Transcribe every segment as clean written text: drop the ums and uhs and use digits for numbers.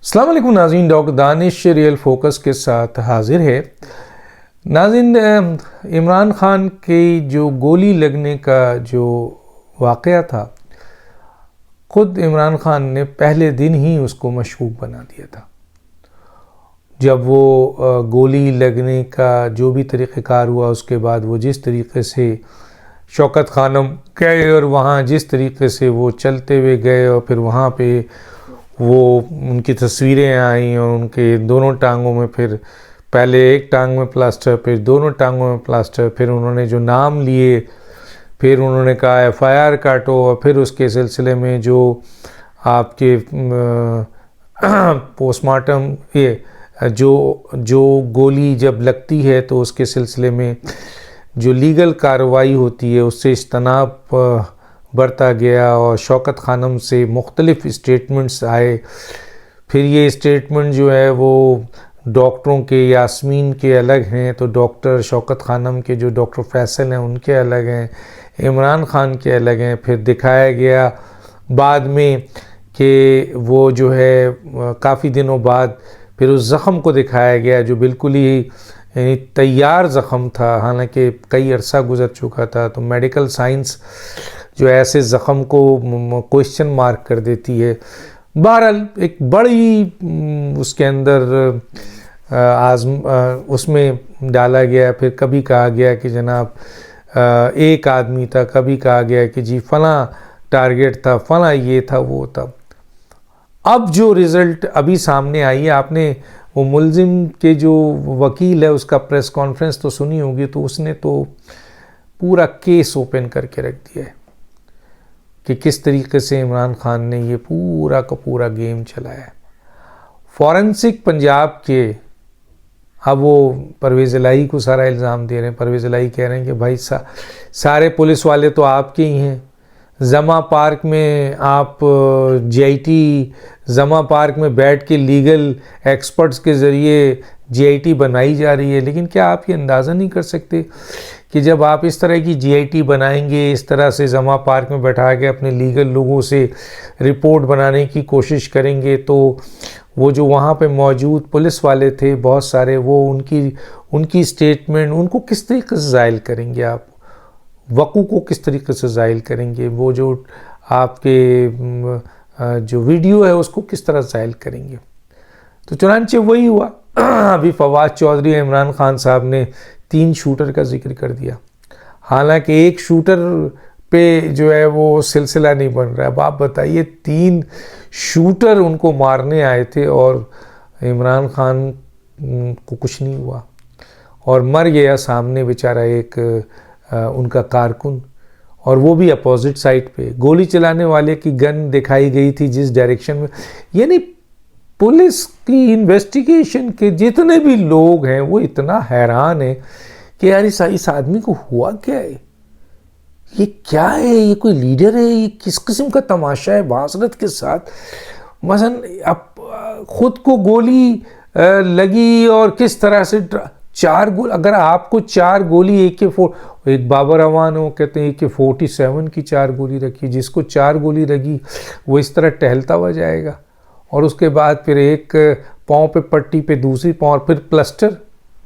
अस्सलाम वालेकुम नाज़रीन, डॉक्टर दानिश रियल फोकस के साथ हाजिर है। नाज़रीन, इमरान खान की जो गोली लगने का जो वाक़या था, ख़ुद इमरान खान ने पहले दिन ही उसको मशकूक बना दिया था। जब वो गोली लगने का जो भी तरीक़ेकार हुआ, उसके बाद वो जिस तरीक़े से शौकत खानम गए और वहाँ जिस तरीक़े से वो चलते हुए गए और फिर वहाँ पे वो उनकी तस्वीरें आई और उनके दोनों टांगों में, फिर पहले एक टांग में प्लास्टर, फिर दोनों टांगों में प्लास्टर, फिर उन्होंने जो नाम लिए, फिर उन्होंने कहा एफआईआर काटो, और फिर उसके सिलसिले में जो आपके पोस्टमार्टम ये जो गोली जब लगती है तो उसके सिलसिले में जो लीगल कार्रवाई होती है उससे इज्तनाब बरता गया और शौकत खानम से मुख्तलिफ़ स्टेटमेंट्स आए। फिर ये स्टेटमेंट जो है वो डॉक्टरों के, यास्मीन के अलग हैं, तो डॉक्टर शौकत खानम के जो डॉक्टर फैसल हैं उनके अलग हैं, इमरान खान के अलग हैं। फिर दिखाया गया बाद में कि वो जो है काफ़ी दिनों बाद फिर उस ज़ख़म को दिखाया गया जो बिल्कुल ही तैयार ज़ख़म था, हालांकि कई अरसा गुज़र चुका था। तो मेडिकल साइंस जो ऐसे ज़ख़म को क्वेश्चन मार्क कर देती है। बहरहाल एक बड़ी उसके अंदर उसमें डाला गया। फिर कभी कहा गया कि जनाब एक आदमी था, कभी कहा गया कि जी फ़लाँ टारगेट था, फ़लाँ ये था वो था। अब जो रिज़ल्ट अभी सामने आई है, आपने वो मुल्ज़िम के जो वकील है उसका प्रेस कॉन्फ्रेंस तो सुनी होगी, तो उसने तो पूरा केस ओपन करके रख दिया है कि किस तरीके से इमरान खान ने ये पूरा का पूरा गेम चलाया है। फॉरेंसिक पंजाब के अब वो परवेज़ इलाही को सारा इल्ज़ाम दे रहे हैं। परवेज़ इलाही कह रहे हैं कि भाई सारे पुलिस वाले तो आपके ही हैं। जमा पार्क में आप जीआईटी जमा पार्क में बैठ के लीगल एक्सपर्ट्स के ज़रिए जीआईटी बनाई जा रही है, लेकिन क्या आप ये अंदाज़ा नहीं कर सकते कि जब आप इस तरह की जीआईटी बनाएंगे, इस तरह से जमा पार्क में बैठा के अपने लीगल लोगों से रिपोर्ट बनाने की कोशिश करेंगे, तो वो जो वहाँ पे मौजूद पुलिस वाले थे बहुत सारे, वो उनकी स्टेटमेंट उनको किस तरीके से ज़ायल करेंगे, आप वक़ू को किस तरीके से ज़ायल करेंगे, वो जो आपके जो वीडियो है उसको किस तरह ज़ायल करेंगे। तो चुनांचे वही हुआ। अभी फवाद चौधरी इमरान खान साहब ने 3 शूटर का जिक्र कर दिया, हालांकि एक शूटर पे जो है वो सिलसिला नहीं बन रहा है। अब आप बताइए, 3 शूटर उनको मारने आए थे और इमरान खान को कुछ नहीं हुआ और मर गया सामने बेचारा एक उनका कारकुन, और वो भी अपोजिट साइड पे। गोली चलाने वाले की गन दिखाई गई थी जिस डायरेक्शन में, यानी पुलिस की इन्वेस्टिगेशन के जितने भी लोग हैं वो इतना हैरान है कि यार इस आदमी को हुआ क्या है, ये क्या है, ये कोई लीडर है, ये किस किस्म का तमाशा है बासरत के साथ। मसलन अब खुद को गोली लगी और किस तरह से 4 गोली, अगर आपको 4 गोली एक बाबर अवान हो कहते हैं AK-47 की 4 गोली रखी, जिसको 4 गोली लगी वो इस तरह टहलता हुआ जाएगा, और उसके बाद फिर एक पाँव पे पट्टी पे दूसरी पाँव, और फिर प्लास्टर,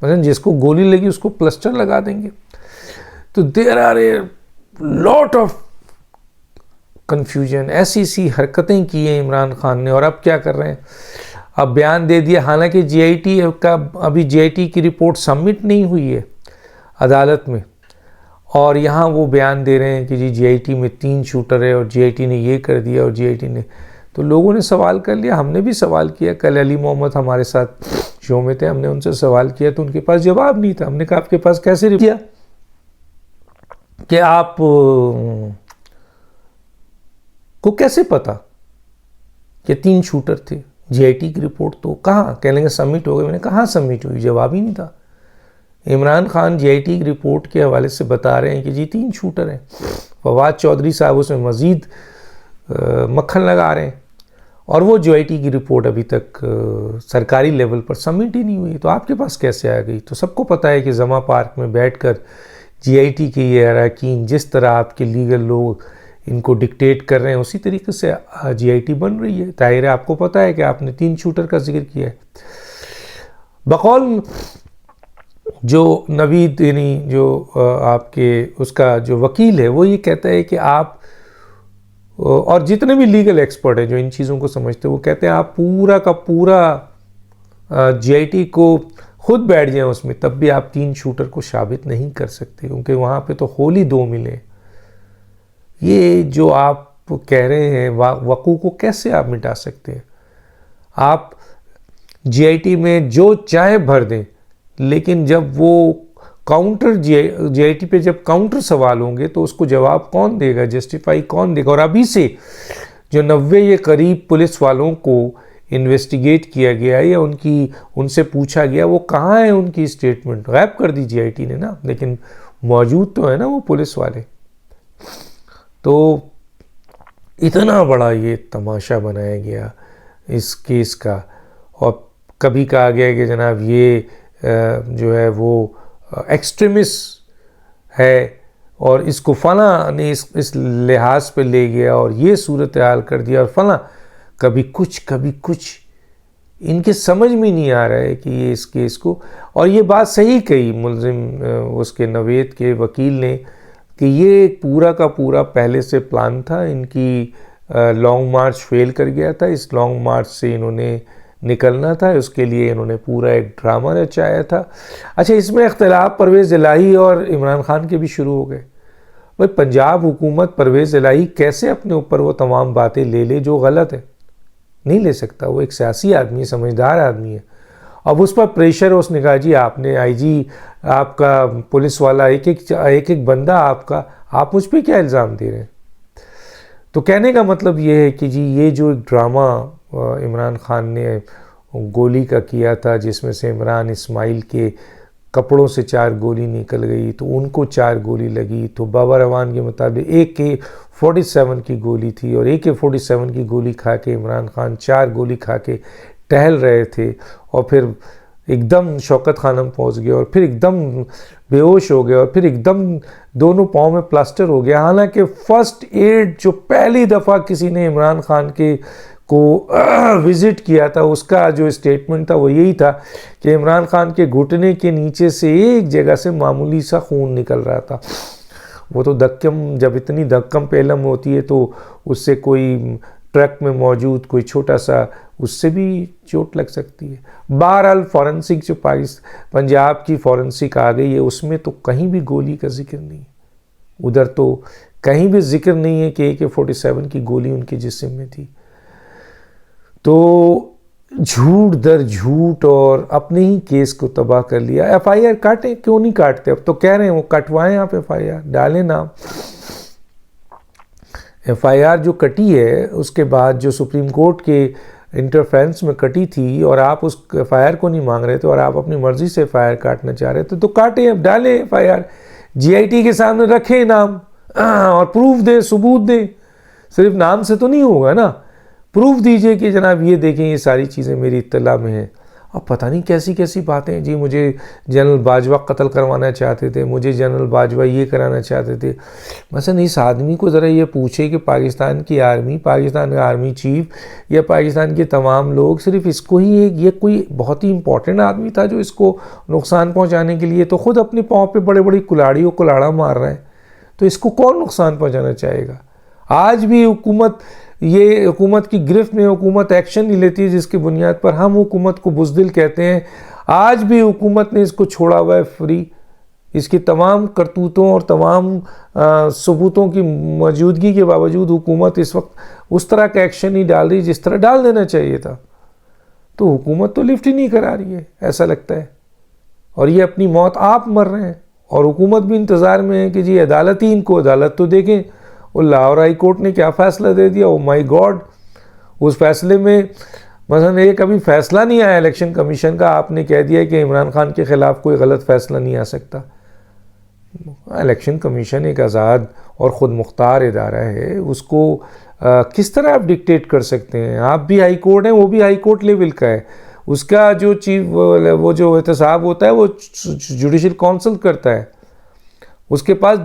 मतलब जिसको गोली लगी उसको प्लास्टर लगा देंगे। तो there are a lot of confusion. ऐसी हरकतें की हैं इमरान खान ने, और अब क्या कर रहे हैं, अब बयान दे दिया। हालांकि जीआईटी का अभी जीआईटी की रिपोर्ट सबमिट नहीं हुई है अदालत में, और यहाँ वो बयान दे रहे हैं कि जी जीआईटी में 3 शूटर है और जीआईटी ने ये कर दिया और जीआईटी ने, तो लोगों ने सवाल कर लिया, हमने भी सवाल किया। कल अली मोहम्मद हमारे साथ शो में थे, हमने उनसे सवाल किया तो उनके पास जवाब नहीं था। हमने कहा आपके पास कैसे किया कि आप को कैसे पता कि 3 शूटर थे, जीआईटी की रिपोर्ट तो कहाँ, कह लेंगे सबमिट हो गई। मैंने कहाँ सबमिट हुई, जवाब ही नहीं था। इमरान खान जीआईटी की रिपोर्ट के हवाले से बता रहे हैं कि जी 3 शूटर हैं। फवाद चौधरी साहब उसमें मज़ीद मक्खन लगा रहे हैं, और वो जीआईटी की रिपोर्ट अभी तक सरकारी लेवल पर सबमिट ही नहीं हुई, तो आपके पास कैसे आ गई। तो सबको पता है कि जमा पार्क में बैठकर जीआईटी के ये अरकान जिस तरह आपके लीगल लोग इनको डिक्टेट कर रहे हैं, उसी तरीके से जीआईटी बन रही है। ताहिर है आपको पता है कि आपने 3 शूटर का जिक्र किया है। बकौल जो नवीद यानी जो आपके उसका जो वकील है वो ये कहता है कि आप और जितने भी लीगल एक्सपर्ट हैं जो इन चीज़ों को समझते हैं वो कहते हैं आप पूरा का पूरा जीआईटी को खुद बैठ जाएं उसमें तब भी आप 3 शूटर को साबित नहीं कर सकते, क्योंकि वहाँ पे तो होल ही 2 मिले। ये जो आप कह रहे हैं वकू को कैसे आप मिटा सकते हैं? आप जीआईटी में जो चाहे भर दें, लेकिन जब वो काउंटर जीआईटी पे जब काउंटर सवाल होंगे तो उसको जवाब कौन देगा, जस्टिफाई कौन देगा? और अभी से जो 90 के करीब पुलिस वालों को इन्वेस्टिगेट किया गया या उनसे पूछा गया, वो कहाँ है उनकी स्टेटमेंट? गायब कर दी जीआईटी ने ना, लेकिन मौजूद तो है ना वो पुलिस वाले। तो इतना बड़ा ये तमाशा बनाया गया इस केस का, और कभी कहा गया कि जनाब ये जो है वो एक्सट्रीमिस्ट है और इसको फला ने इस लिहाज पे ले गया और ये सूरत हाल कर दिया और फला। कभी कुछ इनके समझ में नहीं आ रहा है कि ये इस केस को, और ये बात सही कही मुलजिम उसके नवेद के वकील ने कि ये पूरा का पूरा पहले से प्लान था। इनकी लॉन्ग मार्च फेल कर गया था, इस लॉन्ग मार्च से इन्होंने निकलना था, उसके लिए इन्होंने पूरा एक ड्रामा रचाया था। अच्छा, इसमें इख्तिलाफ परवेज़ इलाही और इमरान खान के भी शुरू हो गए। भाई पंजाब हुकूमत परवेज़ इलाही कैसे अपने ऊपर वो तमाम बातें ले जो गलत है? नहीं ले सकता। वो एक सियासी आदमी है, समझदार आदमी है। अब उस पर प्रेशर है, उसने कहा जी आपने आईजी आपका पुलिस वाला एक बंदा आपका, आप मुझ पर क्या इल्ज़ाम दे रहे हैं? तो कहने का मतलब ये है कि जी ये जो एक ड्रामा इमरान खान ने गोली का किया था, जिसमें से इमरान इस्माइल के कपड़ों से 4 गोली निकल गई, तो उनको 4 गोली लगी, तो बाबा रवान के मुताबिक AK-47 की गोली थी और AK-47 की गोली खा के इमरान खान 4 गोली खा के टहल रहे थे और फिर एकदम शौकत खानम पहुंच गए और फिर एकदम बेहोश हो गए और फिर एकदम दोनों पाँव में प्लास्टर हो गया। हालांकि फर्स्ट एड जो पहली दफ़ा किसी ने इमरान खान को विज़िट किया था, उसका जो स्टेटमेंट था वो यही था कि इमरान खान के घुटने के नीचे से एक जगह से मामूली सा खून निकल रहा था। वो तो धक्कम, जब इतनी धक्कम पेलम होती है तो उससे कोई ट्रक में मौजूद कोई छोटा सा उससे भी चोट लग सकती है। बहरहाल फॉरेंसिक जो पंजाब की फॉरेंसिक आ गई है, उसमें तो कहीं भी गोली का जिक्र नहीं है। उधर तो कहीं भी जिक्र नहीं है कि AK-47 की गोली उनके जिस्म में थी। तो झूठ दर झूठ और अपने ही केस को तबाह कर लिया। FIR काटें, क्यों नहीं काटते? अब तो कह रहे हैं वो कटवाएं, आप FIR डालें नाम। FIR जो कटी है उसके बाद जो सुप्रीम कोर्ट के इंटरफेरेंस में कटी थी और आप उस FIR को नहीं मांग रहे थे और आप अपनी मर्जी से FIR काटना चाह रहे थे, तो काटें, अब डालें FIR, GIT के सामने रखें नाम और प्रूफ दें, सबूत दें। सिर्फ नाम से तो नहीं होगा ना, प्रूफ दीजिए कि जनाब ये देखें ये सारी चीज़ें मेरी इत्तला में हैं। अब पता नहीं कैसी कैसी बातें, जी मुझे जनरल बाजवा कत्ल करवाना चाहते थे, मुझे जनरल बाजवा ये कराना चाहते थे। मसलन इस आदमी को ज़रा ये पूछे कि पाकिस्तान की आर्मी, पाकिस्तान का आर्मी चीफ या पाकिस्तान के तमाम लोग सिर्फ इसको ही ये कोई बहुत ही इंपॉर्टेंट आदमी था जो इसको नुकसान पहुँचाने के लिए तो ख़ुद अपने पाँव पर बड़े बड़ी कुल्हाड़ियों कुल्हाड़ा मार रहे हैं, तो इसको कौन नुकसान पहुँचाना चाहेगा? आज भी हुकूमत की गिरफ्त में हुकूमत एक्शन नहीं लेती है, जिसकी बुनियाद पर हम हुकूमत को बुज़दिल कहते हैं। आज भी हुकूमत ने इसको छोड़ा हुआ है फ्री। इसकी तमाम करतूतों और तमाम सबूतों की मौजूदगी के बावजूद हुकूमत इस वक्त उस तरह का एक्शन नहीं डाल रही जिस तरह डाल देना चाहिए था। तो हुकूमत तो लिफ्ट ही नहीं करा रही है, ऐसा लगता है, और ये अपनी मौत आप मर रहे हैं और हुकूमत भी इंतज़ार में है कि जी अदालत ही इनको, अदालत तो देखें वो लाहौर हाई कोर्ट ने क्या फ़ैसला दे दिया। ओ माय गॉड, उस फैसले में मसलन एक अभी फ़ैसला नहीं आया इलेक्शन कमीशन का, आपने कह दिया कि इमरान खान के ख़िलाफ़ कोई गलत फ़ैसला नहीं आ सकता। इलेक्शन कमीशन एक आज़ाद और ख़ुद मुख्तार इदारा है, उसको किस तरह आप डिक्टेट कर सकते हैं? आप भी हाई कोर्ट हैं, वो भी हाई कोर्ट लेवल का है, उसका जो चीफ वो जो एहतसाब होता है वो जुडिशल काउंसिल करता है, उसके पास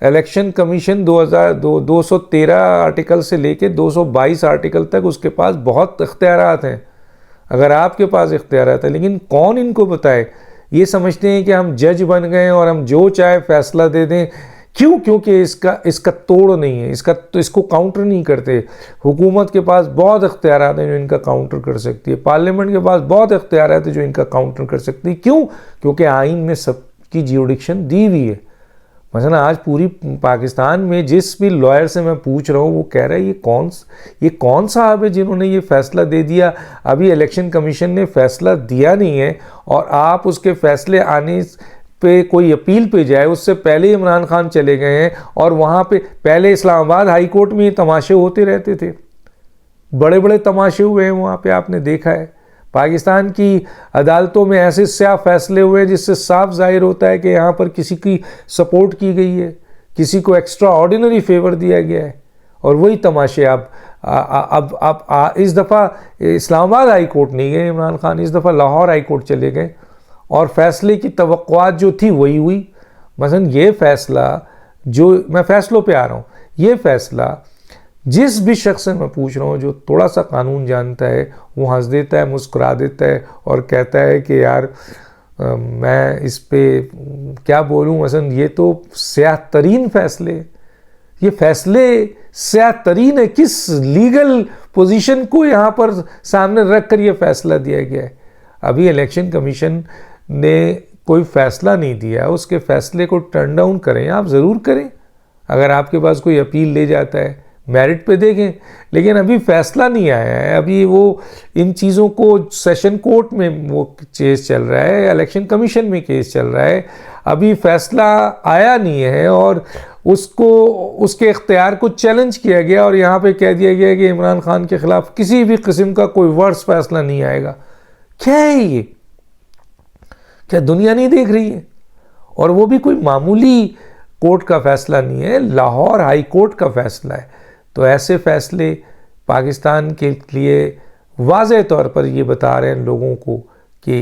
इलेक्शन कमीशन 213 आर्टिकल से लेके 222 आर्टिकल तक उसके पास बहुत इख्तियारात हैं, अगर आपके पास इख्तियारात है, लेकिन कौन इनको बताए? ये समझते हैं कि हम जज बन गए और हम जो चाहे फैसला दे दें। क्यों? क्योंकि इसका तोड़ नहीं है, इसको काउंटर नहीं करते। हुकूमत के पास बहुत इख्तियारात हैं जो इनका काउंटर कर सकती है, पार्लियामेंट के पास बहुत इख्तियारात हैं जो इनका काउंटर कर सकती है। क्यों? क्योंकि आइन में सबकी ज्यूरिडिक्शन दी हुई है। मसलन आज पूरी पाकिस्तान में जिस भी लॉयर से मैं पूछ रहा हूँ वो कह रहा है ये कौन साहब है जिन्होंने ये फैसला दे दिया। अभी इलेक्शन कमीशन ने फैसला दिया नहीं है और आप उसके फैसले आने पे कोई अपील पे जाए उससे पहले इमरान खान चले गए हैं। और वहाँ पे पहले इस्लामाबाद हाई कोर्ट में ये तमाशे होते रहते थे, बड़े बड़े तमाशे हुए हैं वहाँ पे, आपने देखा है। पाकिस्तान की अदालतों में ऐसे स्याह फैसले हुए जिससे साफ जाहिर होता है कि यहाँ पर किसी की सपोर्ट की गई है, किसी को एक्स्ट्रा ऑर्डिनरी फेवर दिया गया है। और वही तमाशे अब इस दफ़ा इस्लामाबाद हाई कोर्ट नहीं गए इमरान खान, इस दफ़ा लाहौर हाई कोर्ट चले गए और फैसले की तवक्कुआत जो थी वही हुई। मसलन ये फैसला, जो मैं फैसलों पे आ रहा हूँ, ये फैसला जिस भी शख्स से मैं पूछ रहा हूँ जो थोड़ा सा कानून जानता है वो हंस देता है, मुस्कुरा देता है और कहता है कि यार मैं इस पे क्या बोलूँ। मसलन ये तो स्याह तरीन फैसले, ये फैसले स्याह तरीन है। किस लीगल पोजीशन को यहाँ पर सामने रख कर ये फैसला दिया गया है? अभी इलेक्शन कमीशन ने कोई फैसला नहीं दिया, उसके फैसले को टर्न डाउन करें, आप ज़रूर करें। अगर आपके पास कोई अपील ले जाता है मेरिट पे देखें, लेकिन अभी फैसला नहीं आया है। अभी वो इन चीज़ों को सेशन कोर्ट में वो केस चल रहा है, इलेक्शन कमीशन में केस चल रहा है, अभी फैसला आया नहीं है और उसके इख्तियार को चैलेंज किया गया और यहाँ पे कह दिया गया कि इमरान खान के ख़िलाफ़ किसी भी किस्म का कोई वर्स फैसला नहीं आएगा। क्या है ये? क्या दुनिया नहीं देख रही है? और वो भी कोई मामूली कोर्ट का फैसला नहीं है, लाहौर हाई कोर्ट का फैसला है। तो ऐसे फैसले पाकिस्तान के लिए वाज़ेह तौर पर ये बता रहे हैं लोगों को कि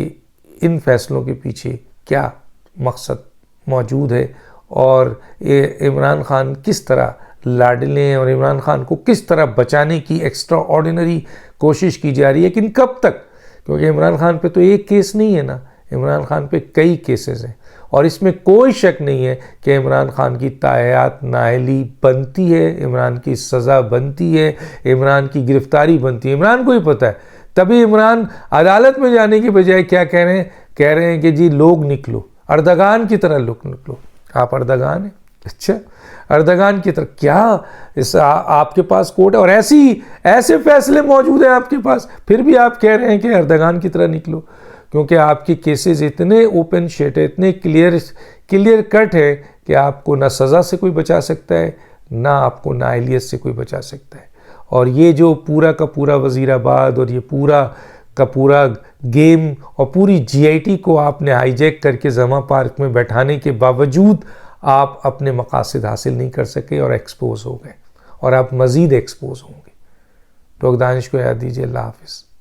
इन फैसलों के पीछे क्या मकसद मौजूद है और इमरान खान किस तरह लाडले हैं और इमरान खान को किस तरह बचाने की एक्स्ट्रा ऑर्डिनरी कोशिश की जा रही है। लेकिन कब तक? क्योंकि इमरान खान पे तो एक केस नहीं है ना, इमरान खान पे कई केसेस हैं और इसमें कोई शक नहीं है कि इमरान खान की तायात नाअहली बनती है, इमरान की सज़ा बनती है, इमरान की गिरफ्तारी बनती है। इमरान को ही पता है, तभी इमरान अदालत में जाने के बजाय क्या कह रहे हैं कि जी लोग निकलो, अर्दगान की तरह लोग निकलो। आप अर्दगान हैं? अच्छा, अर्दगान की तरह क्या आपके पास कोर्ट है और ऐसे फैसले मौजूद हैं आपके पास, फिर भी आप कह रहे हैं कि अर्दगान की तरह निकलो। क्योंकि आपकी केसेस इतने ओपन शेट है, इतने क्लियर कट है कि आपको ना सज़ा से कोई बचा सकता है, ना आपको नाअहलियत से कोई बचा सकता है। और ये जो पूरा का पूरा वज़ीराबाद और ये पूरा का पूरा गेम और पूरी GIT को आपने हाईजैक करके जमा पार्क में बैठाने के बावजूद आप अपने मकासद हासिल नहीं कर सके और एक्सपोज हो गए और आप मज़ीद एक्सपोज होंगे। तो दानिश को याद दीजिए। अल्लाह हाफ़िज़।